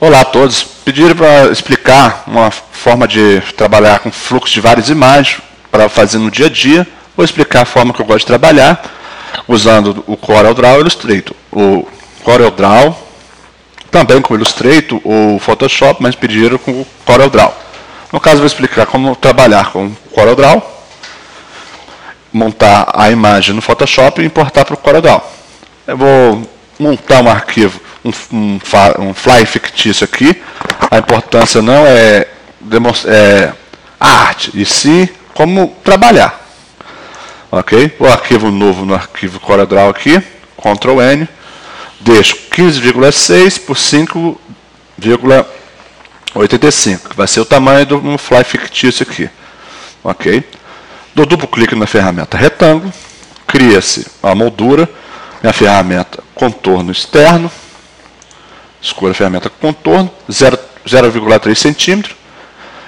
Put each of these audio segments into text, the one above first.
Olá a todos. Pediram para explicar uma forma de trabalhar com fluxo de várias imagens para fazer no dia a dia. Vou explicar a forma que eu gosto de trabalhar usando o CorelDRAW e o Illustrator. O CorelDRAW, também com o Illustrator ou o Photoshop, mas pediram com o CorelDRAW. No caso, vou explicar como trabalhar com o CorelDRAW, montar a imagem no Photoshop e importar para o CorelDRAW. Eu vou montar um arquivo, um fly fictício aqui. A importância não é a arte, e sim como trabalhar. Ok? O arquivo novo no arquivo CorelDRAW aqui, Ctrl N, deixo 15,6 por 5,85, que vai ser o tamanho do fly fictício aqui. Ok? Dou duplo clique na ferramenta retângulo, cria-se a moldura, minha ferramenta contorno externo, escolho a ferramenta contorno, 0,3 cm,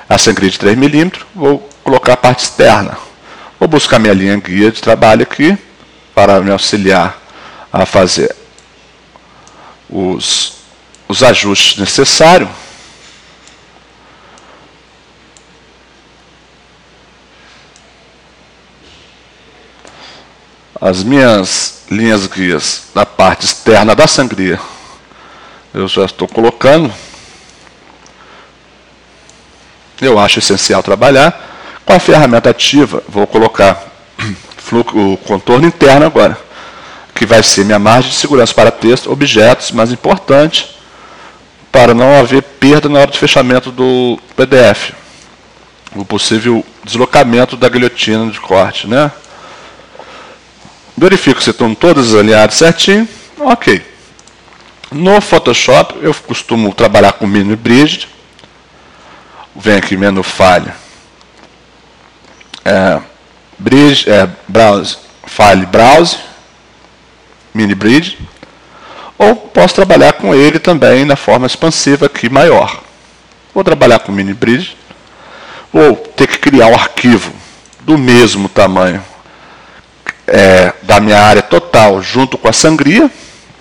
a sangria de 3 mm, vou colocar a parte externa. Vou buscar minha linha guia de trabalho aqui, para me auxiliar a fazer os ajustes necessários. As minhas linhas guias da parte externa da sangria, eu já estou colocando. Eu acho essencial trabalhar. Com a ferramenta ativa, vou colocar o contorno interno agora, que vai ser minha margem de segurança para texto, objetos, mas importante, para não haver perda na hora de fechamento do PDF. O possível deslocamento da guilhotina de corte, né? Verifico se estão todas alinhadas certinho. Ok. No Photoshop, eu costumo trabalhar com Mini Bridge. Venho aqui, menu File. Browse, File, Browse, Mini Bridge. Ou posso trabalhar com ele também na forma expansiva aqui, maior. Vou trabalhar com Mini Bridge. Vou ter que criar um arquivo do mesmo tamanho da minha área total, junto com a sangria,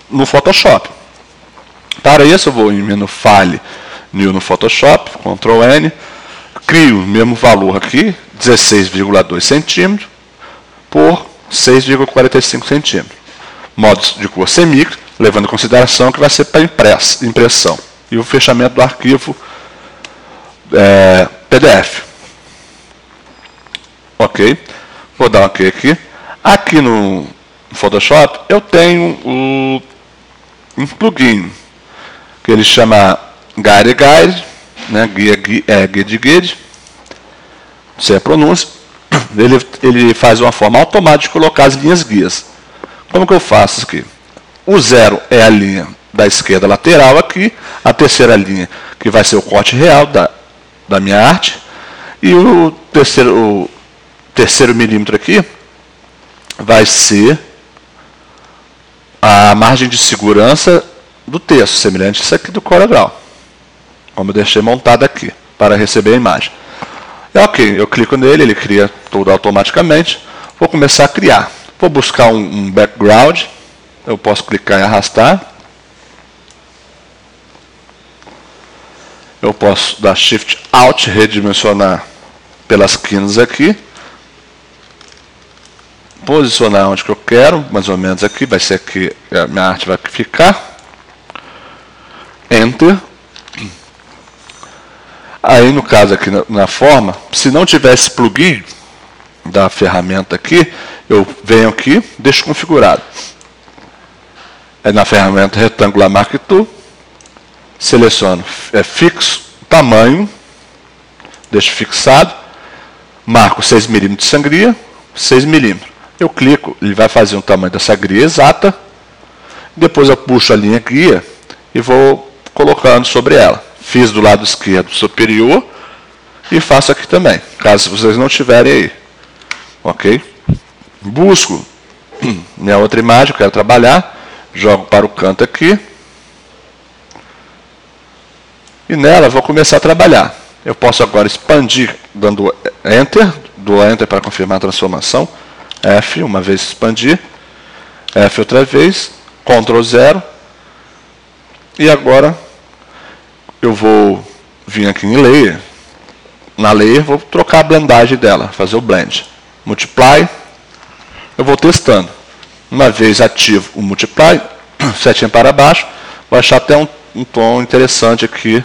no Photoshop. Para isso, eu vou em menu File, New no Photoshop, Ctrl N, crio o mesmo valor aqui, 16,2 cm por 6,45 cm. Modos de cor semicro, levando em consideração que vai ser para impressão. E o fechamento do arquivo PDF. Ok. Vou dar um OK aqui. Aqui no Photoshop eu tenho um plugin que ele chama Guide, né? Guia de Guide, não sei a pronúncia. Ele faz uma forma automática de colocar as linhas guias. Como que eu faço aqui? O 0 é a linha da esquerda lateral aqui, a terceira linha que vai ser o corte real da minha arte, e o terceiro milímetro aqui vai ser a margem de segurança do texto, semelhante a isso aqui do CorelDRAW, como eu deixei montado aqui, para receber a imagem. Ok, eu clico nele, ele cria tudo automaticamente. Vou começar a criar. Vou buscar um background, eu posso clicar e arrastar. Eu posso dar Shift Alt, redimensionar pelas quinas aqui. Posicionar onde que eu quero, mais ou menos aqui, vai ser aqui, a minha arte vai ficar. Enter. Aí, no caso aqui na forma, se não tiver esse plugin da ferramenta aqui, eu venho aqui, deixo configurado. É na ferramenta Rectangular Mark Tool, seleciono fixo, tamanho, deixo fixado, marco 6 mm de sangria, 6 mm. Eu clico, ele vai fazer um tamanho da sangria exata, depois eu puxo a linha guia e vou colocando sobre ela. Fiz do lado esquerdo superior e faço aqui também, caso vocês não tiverem aí. Ok? Busco minha outra imagem, eu quero trabalhar, jogo para o canto aqui. E nela vou começar a trabalhar. Eu posso agora expandir, dando Enter, dou Enter para confirmar a transformação. F, uma vez expandir, F outra vez, Ctrl 0, e agora eu vou vir aqui em Layer. Na Layer, vou trocar a blendagem dela, fazer o blend. Multiply, eu vou testando. Uma vez ativo o Multiply, setinha para baixo, vou achar até um tom interessante aqui.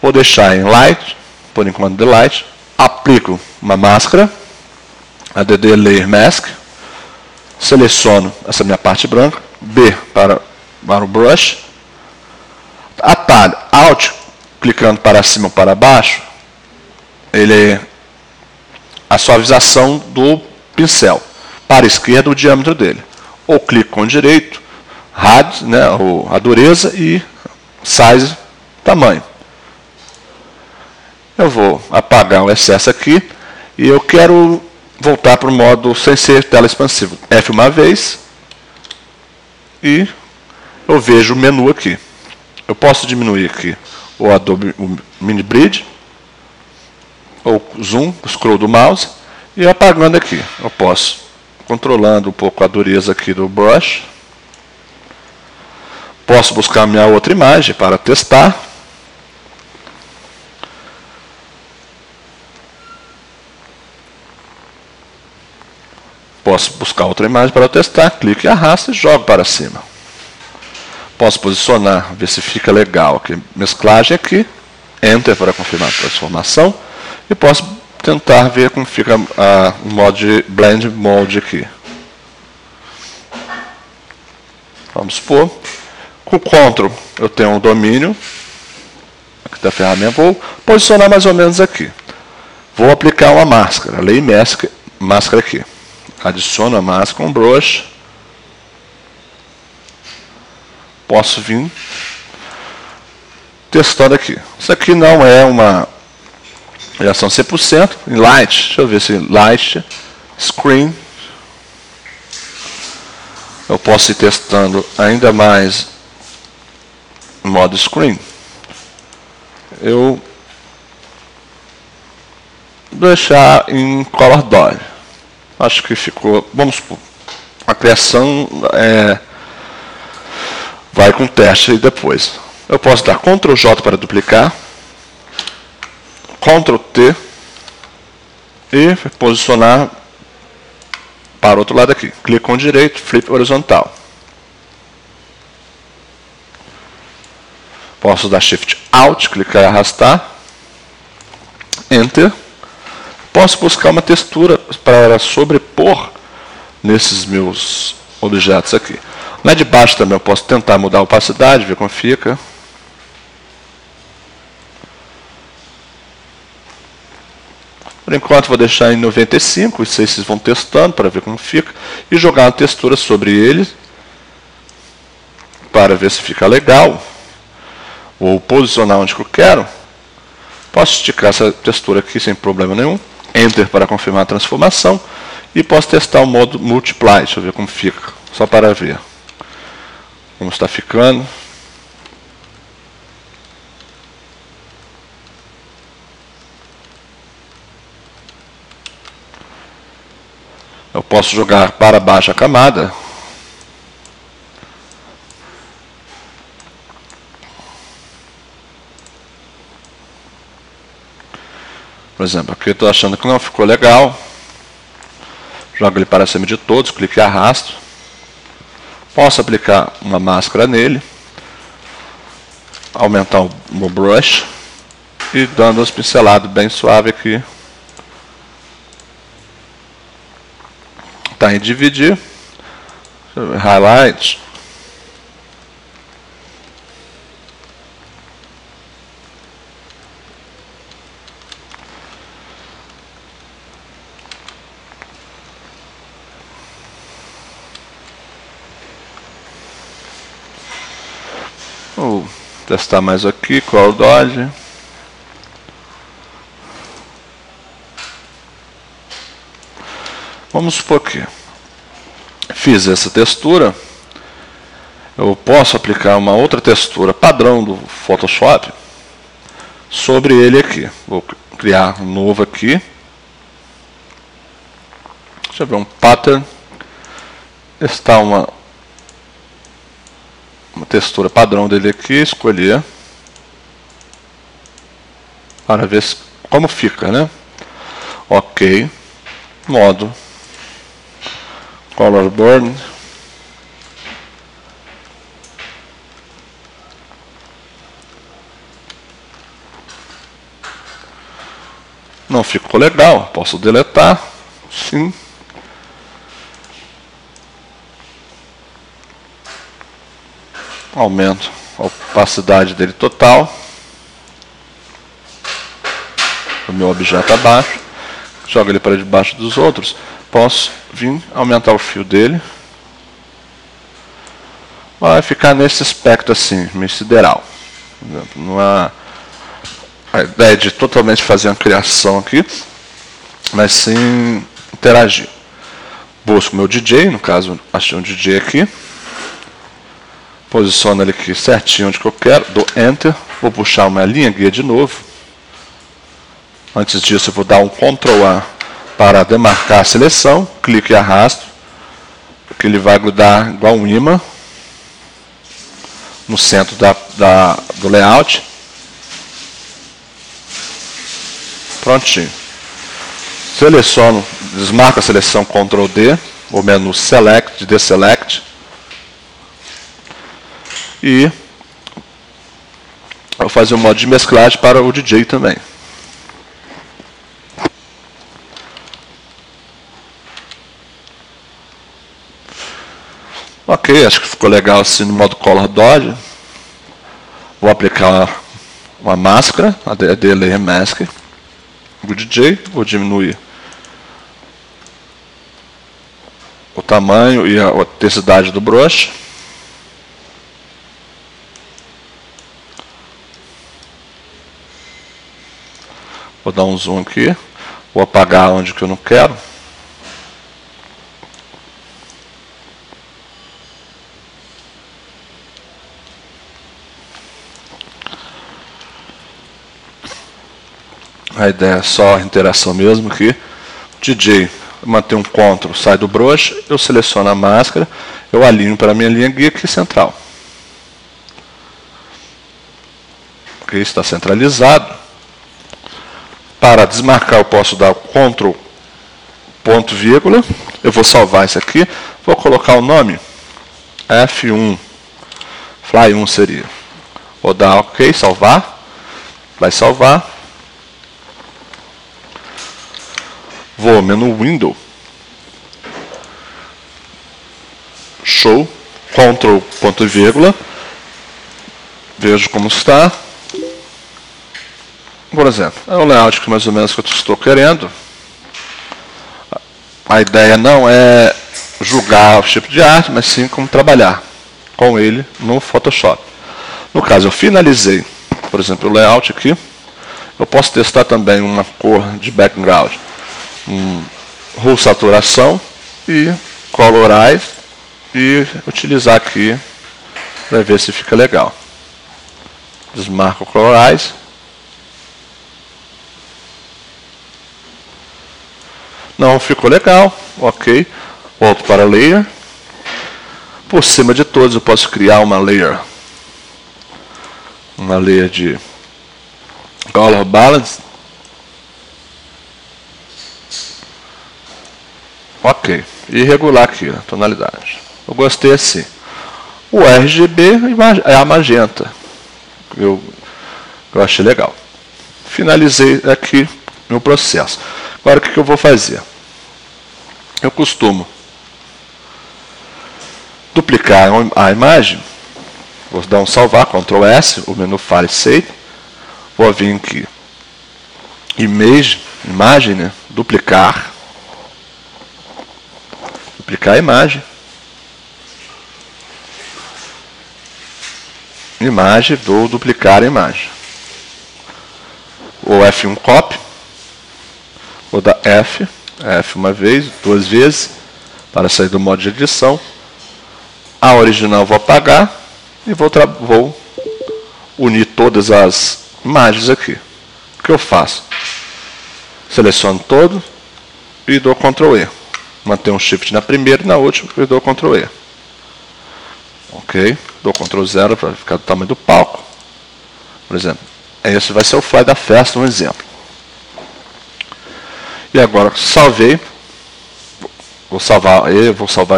Vou deixar em Light, por enquanto de Light. Aplico uma máscara, ADD Layer Mask. Seleciono essa minha parte branca, B para o brush. Atalho Alt, clicando para cima ou para baixo, ele é a suavização do pincel. Para a esquerda, o diâmetro dele. Ou clico com o direito, Rad, né, a dureza, e Size, tamanho. Eu vou apagar o excesso aqui e eu quero voltar para o modo sem ser tela expansiva. F uma vez e eu vejo o menu aqui. Eu posso diminuir aqui o Adobe Mini Bridge, ou zoom, scroll do mouse, e apagando aqui. Eu posso, controlando um pouco a dureza aqui do brush, posso buscar a minha outra imagem para testar. Posso buscar outra imagem para testar, clico e arrasto e jogo para cima. Posso posicionar, ver se fica legal aqui. Mesclagem aqui, Enter para confirmar a transformação. E posso tentar ver como fica o modo de Blend Mode aqui. Vamos supor. Com o Ctrl eu tenho um domínio aqui da ferramenta. Vou posicionar mais ou menos aqui. Vou aplicar uma máscara, Layer Mask, máscara aqui. Adiciono a máscara com brush. Posso vir testando aqui. Isso aqui não é uma reação 100%. Em Light, deixa eu ver se Light, Screen. Eu posso ir testando ainda mais em modo Screen. Eu vou deixar em Color Dodge. Acho que ficou, vamos supor, a criação vai com teste depois. Eu posso dar Ctrl J para duplicar, Ctrl T e posicionar para o outro lado aqui. Clico com o direito, flip horizontal. Posso dar Shift Alt, clicar e arrastar, Enter. Posso buscar uma textura para sobrepor nesses meus objetos aqui. Lá de baixo também eu posso tentar mudar a opacidade, ver como fica. Por enquanto vou deixar em 95, isso aí vocês vão testando para ver como fica. E jogar uma textura sobre ele, para ver se fica legal. Ou posicionar onde que eu quero. Posso esticar essa textura aqui sem problema nenhum. Enter para confirmar a transformação. E posso testar o modo Multiply. Deixa eu ver como fica. Só para ver como está ficando. Eu posso jogar para baixo a camada. Por exemplo, aqui eu estou achando que não ficou legal. Jogo ele para cima de todos, clique e arrasto. Posso aplicar uma máscara nele. Aumentar o meu brush. E dando umas pinceladas bem suave aqui. Tá em dividir. Highlight. Vou testar mais aqui, Color Dodge. Vamos supor que fiz essa textura. Eu posso aplicar uma outra textura padrão do Photoshop sobre ele aqui. Vou criar um novo aqui. Deixa eu ver um pattern. Está uma textura padrão dele aqui, escolher, para ver como fica, né? Ok, modo color burn. Não ficou legal, posso deletar, sim. Aumento a opacidade dele total. O meu objeto abaixo. Jogo ele para debaixo dos outros. Posso vir aumentar o fio dele. Vai ficar nesse aspecto assim, meio sideral. Não há a ideia de totalmente fazer uma criação aqui, mas sim interagir. Busco meu DJ, no caso achei um DJ aqui. Posiciono ele aqui certinho onde que eu quero, dou Enter. Vou puxar uma linha guia de novo. Antes disso eu vou dar um Ctrl A para demarcar a seleção. Clico e arrasto, que ele vai grudar igual um imã no centro do layout. Prontinho. Seleciono, desmarco a seleção Ctrl D, o menu Select, Deselect. E eu vou fazer um modo de mesclagem para o DJ também. Ok, acho que ficou legal assim no modo Color Dodge. Vou aplicar uma máscara, a Delay Mask do DJ. Vou diminuir o tamanho e a intensidade do brush. Vou dar um zoom aqui. Vou apagar onde que eu não quero. A ideia é só a interação mesmo aqui. DJ, manter um Ctrl, sai do brush, eu seleciono a máscara, eu alinho para a minha linha guia aqui central. Ok, está centralizado. Para desmarcar eu posso dar o Ctrl, ponto, vírgula. Eu vou salvar isso aqui. Vou colocar o nome F1. Fly 1 seria. Vou dar OK, salvar. Vai salvar. Vou menu Window. Show. Ctrl, ponto, vírgula. Vejo como está. Por exemplo, é o layout que mais ou menos que eu estou querendo. A ideia não é julgar o tipo de arte, mas sim como trabalhar com ele no Photoshop. No caso, eu finalizei, por exemplo, o layout aqui. Eu posso testar também uma cor de background, Hue saturação e colorize e utilizar aqui para ver se fica legal. Desmarco o colorize. Não ficou legal, ok. Volto para Layer. Por cima de todos eu posso criar uma layer de Color Balance. Ok. E regular aqui a tonalidade. Eu gostei assim. O RGB é a magenta. Eu achei legal. Finalizei aqui meu processo. Agora o que eu vou fazer? Eu costumo duplicar a imagem. Vou dar um salvar, Ctrl S, o menu File Save. Vou vir aqui, imagem, né? Duplicar a imagem. Vou duplicar a imagem. O F1 Copy. Vou dar F uma vez, duas vezes, para sair do modo de edição. A original vou apagar e vou unir todas as imagens aqui. O que eu faço? Seleciono todo e dou Ctrl E. Mantenho um Shift na primeira e na última e dou Ctrl E. Ok? Dou Ctrl 0 para ficar do tamanho do palco. Por exemplo, Esse vai ser o fly da festa, um exemplo. E agora salvei. Vou salvar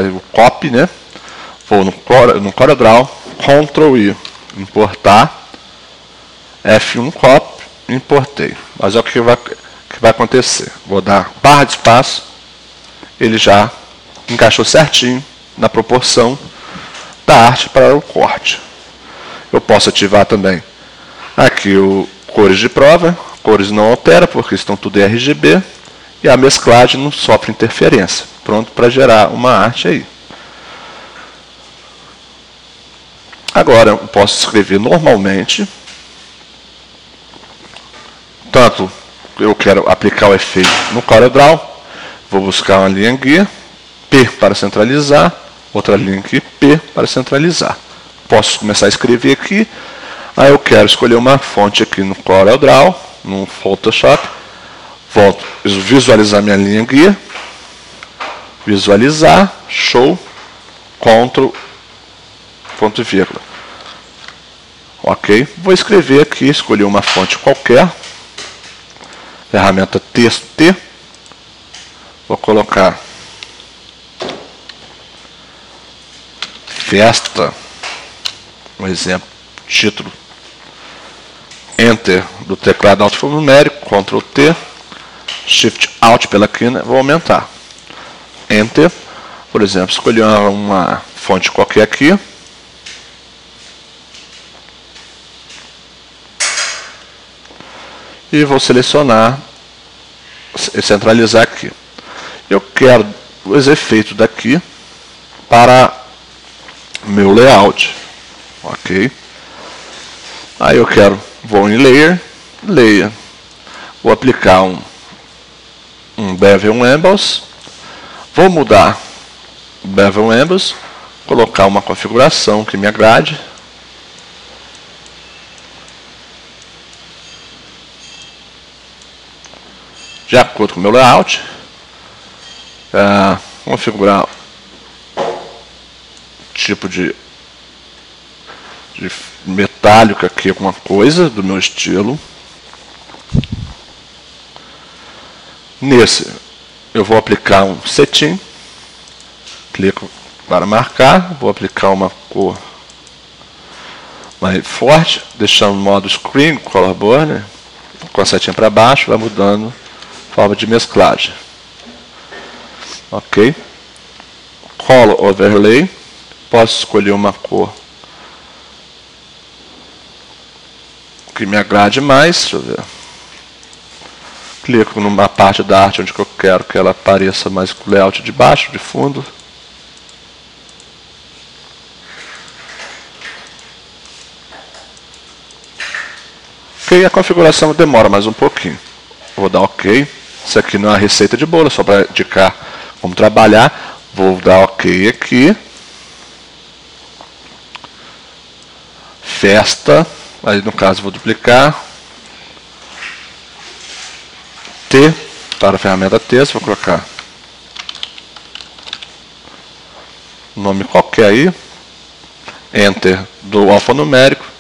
o copy, né? Vou no CorelDRAW, Ctrl I, importar, F1 copy, importei. Mas é o que vai acontecer. Vou dar barra de espaço, ele já encaixou certinho na proporção da arte para o corte. Eu posso ativar também aqui o cores de prova, cores não altera porque estão tudo em RGB, e a mesclagem não sofre interferência. Pronto para gerar uma arte aí. Agora eu posso escrever normalmente. Tanto eu quero aplicar o efeito no CorelDRAW, vou buscar uma linha guia, P para centralizar, outra linha aqui, P para centralizar. Posso começar a escrever aqui. Aí eu quero escolher uma fonte aqui no CorelDRAW, no Photoshop. Volto a visualizar minha linha guia. Visualizar, show, Ctrl, ponto e vírgula. Ok, vou escrever aqui, escolher uma fonte qualquer. Ferramenta texto T. Vou colocar festa, um exemplo, título, Enter do teclado alfanumérico, Ctrl T, Shift Alt pela quina, vou aumentar. Enter, por exemplo, escolher uma fonte qualquer aqui. E vou selecionar e centralizar aqui. Eu quero os efeitos daqui para meu layout. Ok? Aí eu vou em Layer, vou aplicar um Bevel Emboss. Vou mudar o Bevel Emboss, colocar uma configuração que me agrade. De acordo com o meu layout, configurar tipo de metálico aqui, alguma coisa do meu estilo. Nesse, eu vou aplicar um setting, clico para marcar, vou aplicar uma cor mais forte, deixando o modo Screen, Color Border, com a setinha para baixo, vai mudando forma de mesclagem. Ok? Color Overlay. Posso escolher uma cor que me agrade mais. Deixa eu ver. Clico numa parte da arte onde eu quero que ela apareça mais com o layout de baixo, de fundo. Ok, a configuração demora mais um pouquinho. Vou dar OK. Isso aqui não é uma receita de bolo, só para indicar como trabalhar. Vou dar OK aqui. Festa. Aí no caso vou duplicar. T para a ferramenta texto. Vou colocar um nome qualquer aí. Enter do alfanumérico.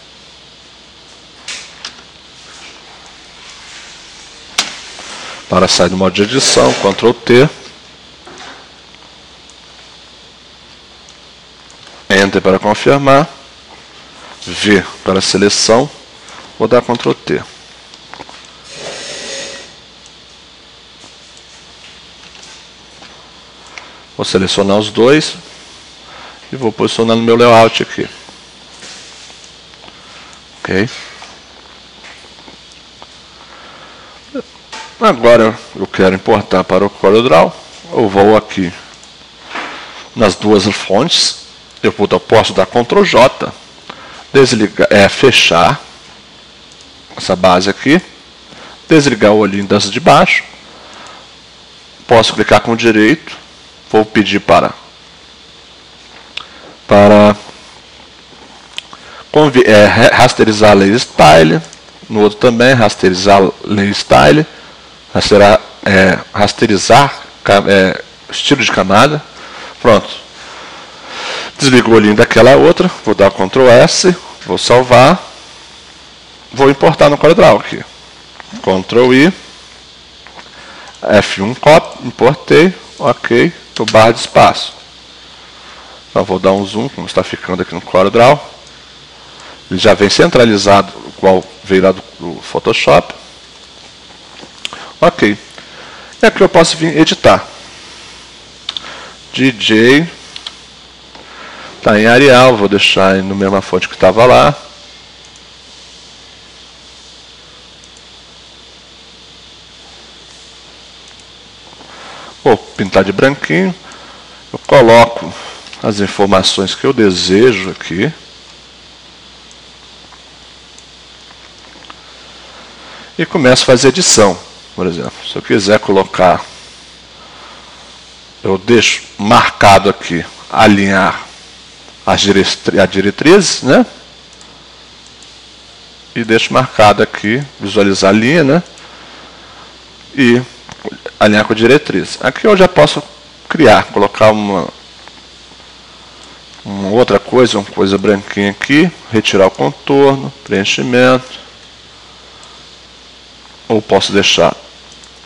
Para sair do modo de edição, Ctrl T. Enter para confirmar. V para seleção. Vou dar Ctrl T. Vou selecionar os dois. E vou posicionar no meu layout aqui. Ok. Agora eu quero importar para o CorelDRAW. Eu vou aqui nas duas fontes. Eu posso dar Ctrl J, desligar, fechar essa base aqui, desligar o olhinho das de baixo. Posso clicar com o direito. Vou pedir para rasterizar Layer Style. No outro também, rasterizar Layer Style. Rasterizar estilo de camada. Pronto. Desligo o olhinho daquela outra. Vou dar Ctrl S. Vou salvar. vou importar no CorelDRAW aqui. Ctrl I, F1 copy, importei, ok, estou barra de espaço. Então vou dar um zoom, como está ficando aqui no CorelDRAW. Ele já vem centralizado, igual veio lá do Photoshop. Ok. E aqui eu posso vir editar. DJ. Está em Arial, vou deixar no mesma fonte que estava lá. Vou pintar de branquinho. Eu coloco as informações que eu desejo aqui. E começo a fazer edição. Por exemplo, se eu quiser colocar, eu deixo marcado aqui, alinhar a diretriz, né? E deixo marcado aqui, visualizar a linha, né? E alinhar com a diretriz. Aqui eu já posso criar, colocar uma outra coisa, uma coisa branquinha aqui, retirar o contorno, preenchimento. Ou posso deixar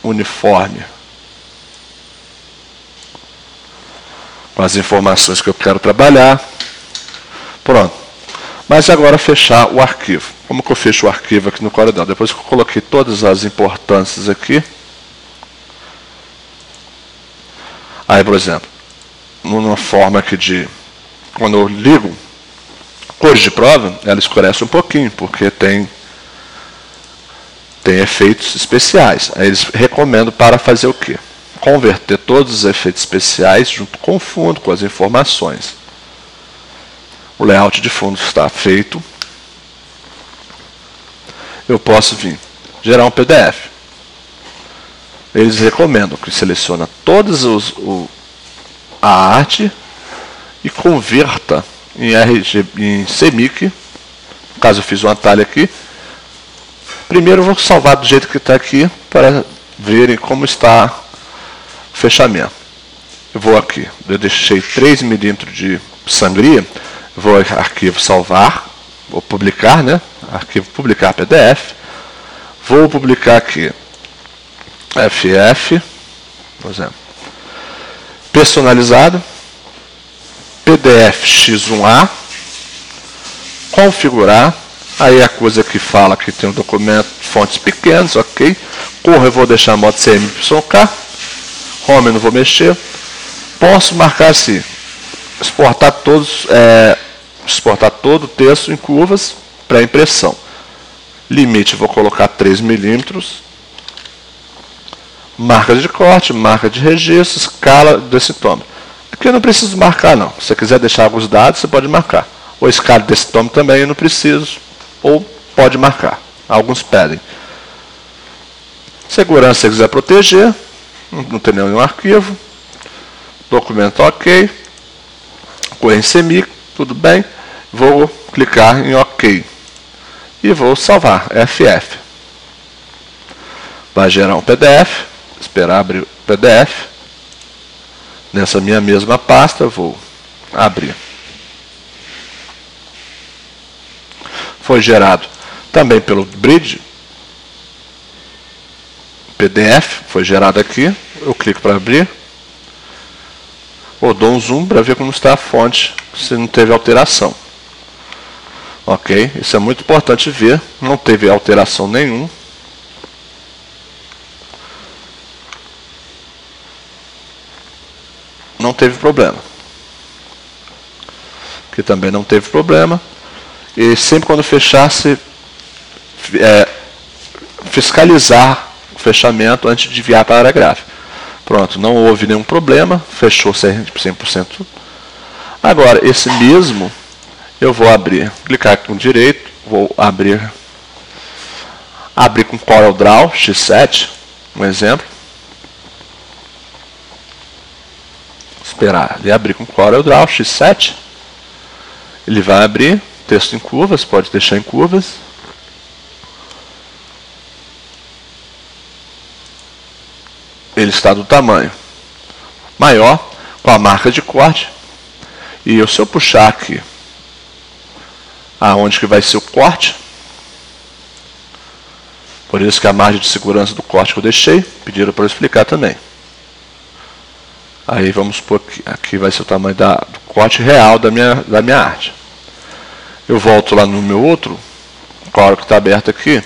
uniforme com as informações que eu quero trabalhar. Pronto. Mas agora fechar o arquivo. Como que eu fecho o arquivo aqui no CorelDRAW? Depois que eu coloquei todas as importâncias aqui. Aí, por exemplo, numa forma aqui de... Quando eu ligo cores de prova, ela escurece um pouquinho, porque tem efeitos especiais. Aí eles recomendam para fazer o quê? Converter todos os efeitos especiais junto com o fundo, com as informações. O layout de fundo está feito. Eu posso vir gerar um PDF. Eles recomendam que selecione todas a arte e converta em CMYK. No caso eu fiz um atalho aqui. Primeiro eu vou salvar do jeito que está aqui para verem como está o fechamento. Eu vou aqui, eu deixei 3 milímetros de sangria. Vou ao arquivo salvar, vou publicar, né? Arquivo publicar PDF. Vou publicar aqui FF, por exemplo, personalizado, PDF X1A, configurar. Aí a coisa que fala que tem um documento, fontes pequenas, ok. Cor eu vou deixar modo CMYK. Home eu não vou mexer. Posso marcar assim, exportar todo o texto em curvas para impressão. Limite eu vou colocar 3 milímetros. Marca de corte, marca de registro, escala desse toma. Aqui eu não preciso marcar não. Se você quiser deixar alguns dados, você pode marcar. Ou escala desse toma também eu não preciso. Ou pode marcar. Alguns pedem. Segurança, se você quiser proteger. Não tem nenhum arquivo. Documento ok. Cor em CMYK, tudo bem. Vou clicar em OK. E vou salvar, FF. Vai gerar um PDF. Esperar abrir o PDF. Nessa minha mesma pasta, vou abrir. Foi gerado também pelo Bridge. PDF, foi gerado aqui. Eu clico para abrir. Ou dou um zoom para ver como está a fonte, se não teve alteração. Ok, isso é muito importante ver. Não teve alteração nenhuma. Não teve problema. Aqui também não teve problema. E sempre quando fechar, se fiscalizar o fechamento antes de enviar para a área gráfica. Pronto, não houve nenhum problema, fechou 100%. Agora, esse mesmo, eu vou abrir, clicar com direito, vou abrir com CorelDRAW X7, um exemplo. Esperar ele abrir com CorelDRAW X7. Ele vai abrir, texto em curvas, pode deixar em curvas. Ele está do tamanho maior, com a marca de corte. E se eu puxar aqui, aonde que vai ser o corte, Por isso que a margem de segurança do corte que eu deixei, pediram para eu explicar também. Aí vamos supor que aqui vai ser o tamanho do corte real da minha arte. Eu volto lá no meu outro Corel que está aberto aqui.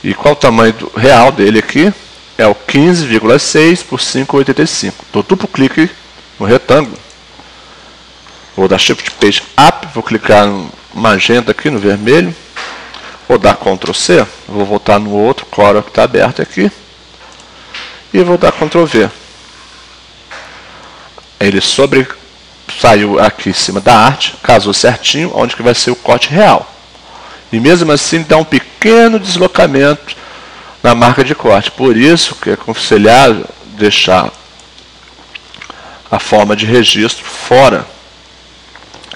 E qual o tamanho real dele aqui? É o 15,6 por 5,85. Dou duplo clique no retângulo. Vou dar Shift Page Up, vou clicar no magenta aqui, no vermelho. Vou dar Ctrl C, vou voltar no outro Corel que está aberto aqui. E vou dar Ctrl V. Ele saiu aqui em cima da arte, casou certinho, onde que vai ser o corte real. E mesmo assim dá um pequeno deslocamento na marca de corte. Por isso que é aconselhável deixar a forma de registro fora.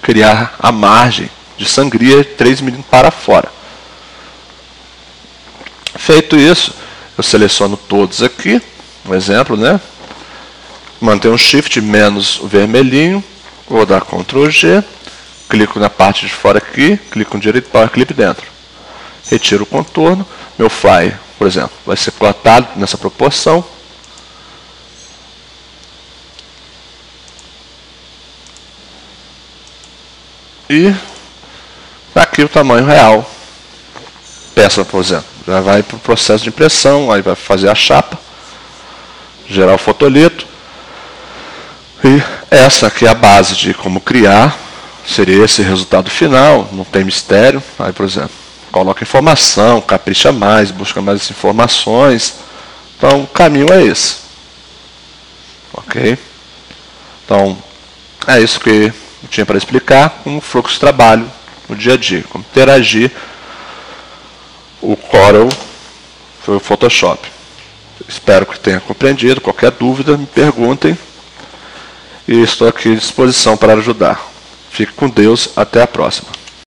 Criar a margem de sangria 3 mm para fora. Feito isso, eu seleciono todos aqui, um exemplo, né? Mantenho um Shift menos o vermelhinho, vou dar Ctrl G, clico na parte de fora aqui, clico no direito Power Clip dentro. Retiro o contorno, meu flyer, por exemplo, vai ser cortado nessa proporção. E aqui o tamanho real. Peça, por exemplo, já vai para o processo de impressão, aí vai fazer a chapa, gerar o fotolito. E essa aqui é a base de como criar, seria esse resultado final, não tem mistério. Aí, por exemplo, coloca informação, capricha mais, busca mais informações. Então, o caminho é esse. Ok? Então, é isso que eu tinha para explicar, um fluxo de trabalho no dia a dia, como interagir o Corel foi o Photoshop. Espero que tenha compreendido. Qualquer dúvida, me perguntem. E estou aqui à disposição para ajudar. Fique com Deus. Até a próxima.